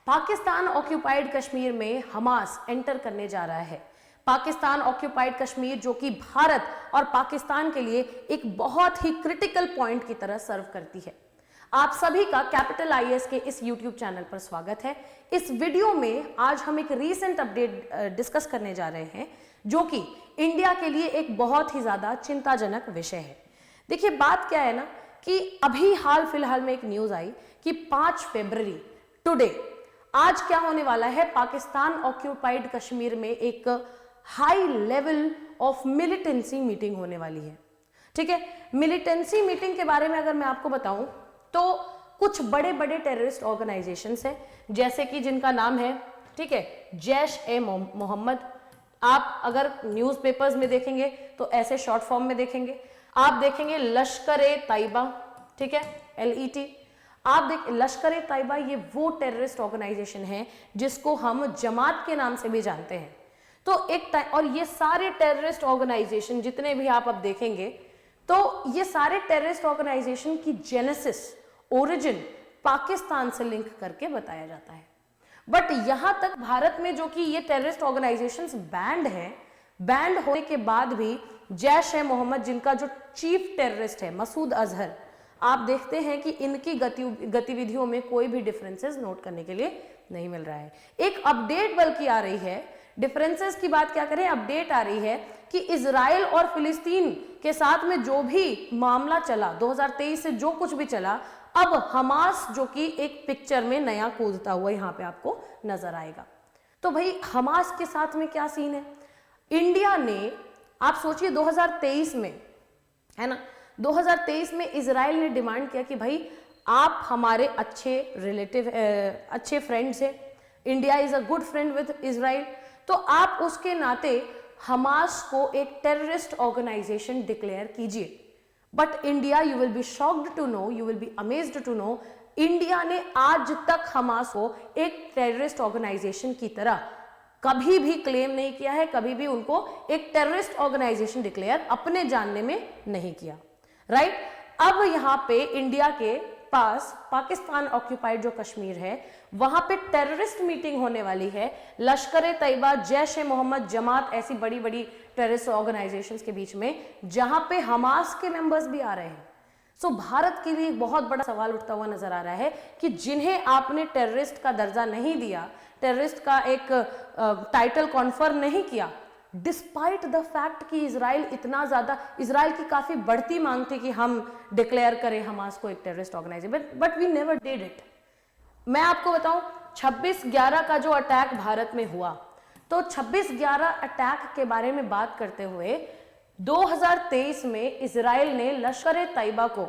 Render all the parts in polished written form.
Pakistan occupied Kashmir में Hamas enter करने जा रहा है। पाकिस्तान ऑक्यूपाइड कश्मीर जो कि भारत और पाकिस्तान के लिए एक बहुत ही क्रिटिकल पॉइंट की तरह सर्व करती है। आप सभी का कैपिटल आईएएस के इस YouTube चैनल पर स्वागत है। इस वीडियो में आज हम एक रीसेंट अपडेट डिस्कस करने जा रहे हैं जो कि इंडिया के लिए एक बहुत ही ज्यादा चिंताजनक विषय है। देखिए बात क्या है ना कि अभी हाल फिलहाल में एक न्यूज आई कि 5 फरवरी टुडे आज क्या होने वाला है, पाकिस्तान ऑक्यूपाइड कश्मीर में एक high level of militancy meeting होने वाली है। ठीक है, मिलिटेंसी मीटिंग के बारे में अगर मैं आपको बताऊं तो कुछ बड़े बड़े टेररिस्ट ऑर्गेनाइजेशंस हैं, जैसे कि जिनका नाम है, ठीक है, जैश-ए-मोहम्मद। आप अगर न्यूज़पेपर्स में देखेंगे तो ऐसे शॉर्ट फॉर्म में देखेंगे। आप देखेंगे लश्कर-ए-तैयबा, ठीक है, LET। आप देख लश्कर-ए-तैयबा ये वो टेररिस्ट ऑर्गेनाइजेशन है जिसको हम जमात के नाम से भी जानते हैं। तो और ये सारे टेररिस्ट ऑर्गेनाइजेशन जितने भी आप अब देखेंगे तो ये सारे टेररिस्ट ऑर्गेनाइजेशन की जेनेसिस, ओरिजिन पाकिस्तान से लिंक करके बताया जाता है। बट यहां तक भारत में जो कि ये टेररिस्ट ऑर्गेनाइजेशंस बैंड हैं, बैंड होने के बाद भी जैश-ए-मोहम्मद जिनका जो चीफ टेररिस्ट है मसूद अजहर, आप देखते हैं कि इनकी गतिविधियों में कोई भी डिफरेंसेस नोट करने के लिए नहीं मिल रहा है। एक अपडेट बल्कि आ रही है, डिफरेंसेस की बात क्या करें, अपडेट आ रही है कि इजराइल और फिलिस्तीन के साथ में जो भी मामला चला 2023 से जो कुछ भी चला, अब हमास जो कि एक पिक्चर में नया कूदता हुआ यहां पे आपको नजर आएगा। तो भाई हमास के साथ में क्या सीन है? इंडिया ने, आप सोचिए 2023 में, है ना, 2023 में इजराइल ने डिमांड किया कि भाई आप हमारे अच्छे रिलेटिव, अच्छे फ्रेंड्स हैं, India is a good friend with Israel, तो आप उसके नाते हमास को एक टेररिस्ट ऑर्गेनाइजेशन डिक्लेयर कीजिए। But India, you will be shocked to know, you will be amazed to know, India ने आज तक हमास को एक टेररिस्ट ऑर्गेनाइजेशन की तरह कभी भी क्लेम नहीं किया है, कभी भी उनको एक टेररिस्ट ऑर्गेनाइजेशन डिक्लेयर अपने जानने में नहीं किया। राइट? अब यहां पे इंडिया के पास पाकिस्तान ऑक्यूपाइड जो कश्मीर है वहां पे टेररिस्ट मीटिंग होने वाली है लश्कर-ए-तैयबा, जैश-ए-मोहम्मद, जमात, ऐसी बड़ी बड़ी टेररिस्ट ऑर्गेनाइजेशंस के बीच में, जहां पे हमास के मेंबर्स भी आ रहे हैं। सो भारत के लिए एक बहुत बड़ा सवाल उठता हुआ नजर आ रहा है कि जिन्हें आपने टेररिस्ट का दर्जा नहीं दिया, टेररिस्ट का एक टाइटल कॉन्फर नहीं किया, डिस्पाइट द फैक्ट कि इजराइल इतना ज्यादा, इजराइल की काफी बढ़ती मांग थी कि हम डिक्लेयर करें हमास को एक terrorist organisation, but we never did it. मैं आपको बताऊं 26/11 का जो अटैक भारत में हुआ, तो 26/11 अटैक के बारे में बात करते हुए 2023 में इजराइल ने लश्कर-ए-तैयबा को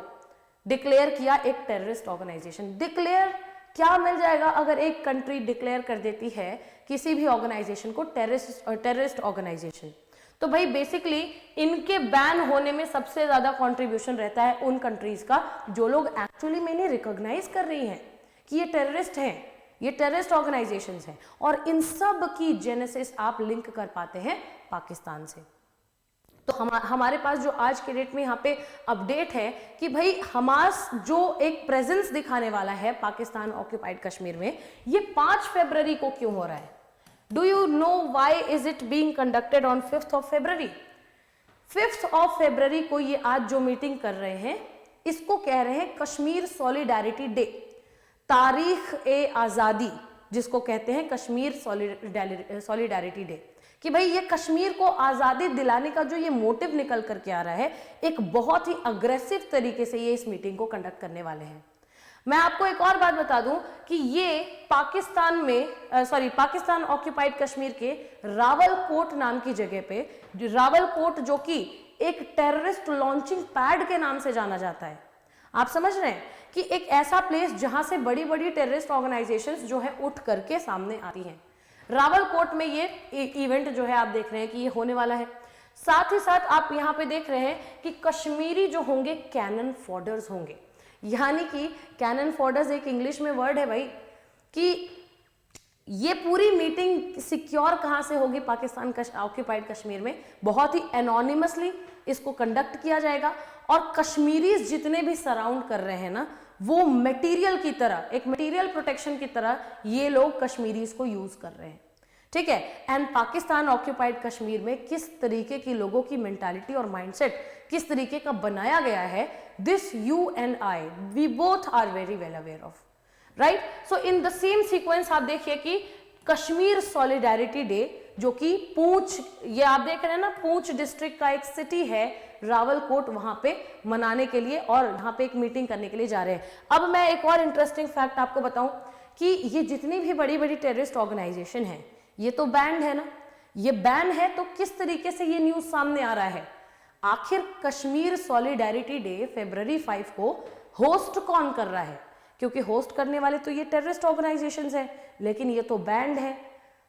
डिक्लेयर किया एक टेररिस्ट ऑर्गेनाइजेशन। डिक्लेयर क्या मिल जाएगा अगर एक कंट्री डिक्लेयर कर देती है किसी भी ऑर्गेनाइजेशन को टेररिस्ट ऑर्गेनाइजेशन? तो भाई बेसिकली इनके बैन होने में सबसे ज्यादा कंट्रीब्यूशन रहता है उन कंट्रीज का जो लोग एक्चुअली में इन्हें रिकॉग्नाइज कर रही हैं कि ये टेररिस्ट हैं, ये टेररिस्ट ऑर्गेनाइजेशंस हैं, और इन सब की जेनेसिस आप लिंक कर पाते हैं पाकिस्तान से। तो हमारे पास जो आज के डेट में यहाँ पे अपडेट है कि भाई हमास जो एक प्रेजेंस दिखाने वाला है पाकिस्तान ऑक्यूपाइड कश्मीर में, ये 5 फरवरी को क्यों हो रहा है? Do you know why is it being conducted on 5th of February? 5th of February को ये आज जो मीटिंग कर रहे हैं इसको कह रहे हैं कश्मीर सॉलिडारिटी डे, तारीख-ए-आजादी जिसको कहते हैं कश्मीर सॉलिडारिटी डे, कि भाई ये कश्मीर को आजादी दिलाने का जो ये मोटिव निकल करके आ रहा है, एक बहुत ही अग्रेसिव तरीके से ये इस मीटिंग को कंडक्ट करने वाले हैं। मैं आपको एक और बात बता दूं कि ये पाकिस्तान में, पाकिस्तान ऑक्यूपाइड कश्मीर के रावलकोट नाम की जगह पे, रावलकोट जो कि एक टेररिस्ट लॉन्चिंग पैड के नाम से जाना जाता है। आप समझ रहे हैं कि एक ऐसा प्लेस जहां से बड़ी बड़ी टेररिस्ट ऑर्गेनाइजेशंस जो है उठ करके सामने आती हैं। रावलकोट में ये इवेंट जो है आप देख रहे हैं कि ये होने वाला है। साथ ही साथ आप यहाँ पे देख रहे हैं कि कश्मीरी जो होंगे कैनन फॉडर्स होंगे, यानी कि कैनन फॉडर्स एक इंग्लिश में वर्ड है भाई, कि ये पूरी मीटिंग सिक्योर कहां से होगी पाकिस्तान ऑक्यूपाइड कश्मीर में, बहुत ही एनोनिमसली इसको कंडक्ट किया जाएगा, और कश्मीरीज जितने भी सराउंड कर रहे हैं ना वो मटेरियल की तरह, एक मटेरियल प्रोटेक्शन की तरह ये लोग कश्मीरीज को यूज कर रहे हैं, ठीक है। एंड पाकिस्तान ऑक्यूपाइड कश्मीर में किस तरीके की लोगों की मेंटालिटी और माइंडसेट किस तरीके का बनाया गया है, this you and I we both are very well aware of, right. So in the same sequence आप देखिए कि कश्मीर सॉलिडारिटी डे जो कि पूंछ, ये आप देख रहे हैं ना, पूंछ डिस्ट्रिक्ट का एक सिटी है रावलकोट, वहां पे मनाने के लिए और वहां पे एक मीटिंग करने के लिए जा रहे हैं। अब मैं एक और इंटरेस्टिंग फैक्ट आपको बताऊं कि ये जितनी भी बड़ी बड़ी टेररिस्ट ऑर्गेनाइजेशन है ये तो बैंड है ना, ये बैन है, तो किस तरीके से ये न्यूज सामने आ रहा है। आखिर कश्मीर सॉलिडारिटी डे February 5 को होस्ट कौन कर रहा है, क्योंकि होस्ट करने वाले तो ये टेररिस्ट ऑर्गेनाइजेशंस हैं, लेकिन ये तो बैंड है।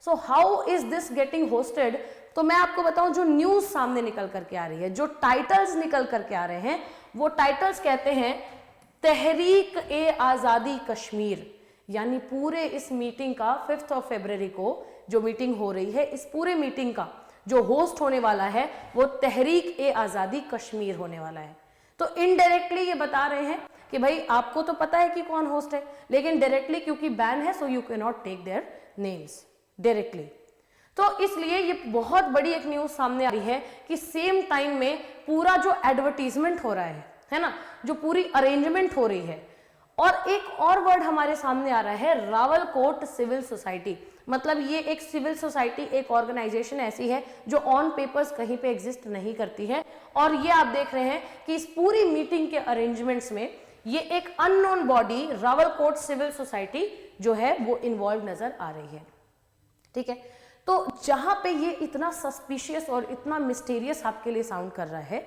So how is this getting hosted? तो मैं आपको बताऊं, जो न्यूज सामने निकल करके आ रही है, जो टाइटल्स निकल करके आ रहे हैं, वो टाइटल्स कहते हैं तहरीक ए आजादी कश्मीर, यानी पूरे इस मीटिंग का 5 फरवरी को जो मीटिंग हो रही है, इस पूरे मीटिंग का जो होस्ट होने वाला है वो तहरीक ए आजादी कश्मीर होने वाला है। तो इनडायरेक्टली ये बता रहे हैं कि भाई आपको तो पता है कि कौन होस्ट है, लेकिन डायरेक्टली क्योंकि बैन है so you can not take their names directly. तो इसलिए ये बहुत बड़ी एक न्यूज सामने आ रही है कि सेम टाइम में पूरा जो एडवर्टीजमेंट हो रहा है ना, जो पूरी अरेंजमेंट हो रही है, और एक और वर्ड हमारे सामने आ रहा है रावलकोट सिविल सोसाइटी। मतलब ये एक सिविल सोसाइटी, एक ऑर्गेनाइजेशन ऐसी है जो ऑन पेपर्स कहीं पे एग्जिस्ट नहीं करती है, और ये आप देख रहे हैं कि इस पूरी मीटिंग के अरेंजमेंट्स में ये एक unknown body Rawalakot civil society जो है वो इन्वॉल्व नजर आ रही है, ठीक है। तो जहां पे ये इतना सस्पिशियस और इतना मिस्टीरियस आपके लिए साउंड कर रहा है,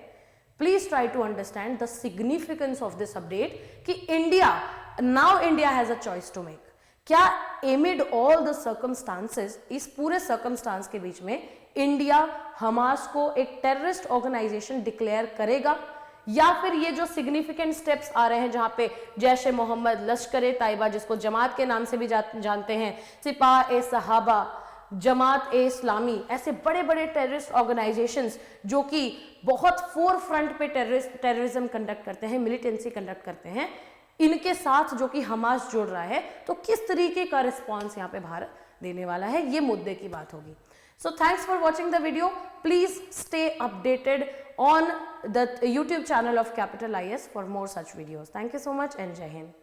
please try to understand the significance of this update कि India has a choice to make. क्या एमिड ऑल द सर्कमस्टांसेस, इस पूरे सर्कमस्टांस के बीच में इंडिया हमास को एक टेररिस्ट ऑर्गेनाइजेशन डिक्लेयर करेगा, या फिर ये जो सिग्निफिकेंट स्टेप्स आ रहे हैं जहां पे जैश ए मोहम्मद, लश्कर ए ताइबा जिसको जमात के नाम से भी जानते हैं, सिपाह ए सहाबा, जमात ए इस्लामी, ऐसे बड़े बड़े टेररिस्ट ऑर्गेनाइजेशंस जो कि बहुत फोर फ्रंट पे टेररिज्म कंडक्ट करते हैं, मिलिटेंसी कंडक्ट करते हैं, इनके साथ जो कि हमास जुड़ रहा है, तो किस तरीके का रिस्पॉन्स यहाँ पे भारत देने वाला है, ये मुद्दे की बात होगी। So thanks for watching the video. Please stay updated on the YouTube channel of Capital IS for more such videos. Thank you so much and Jai Hind.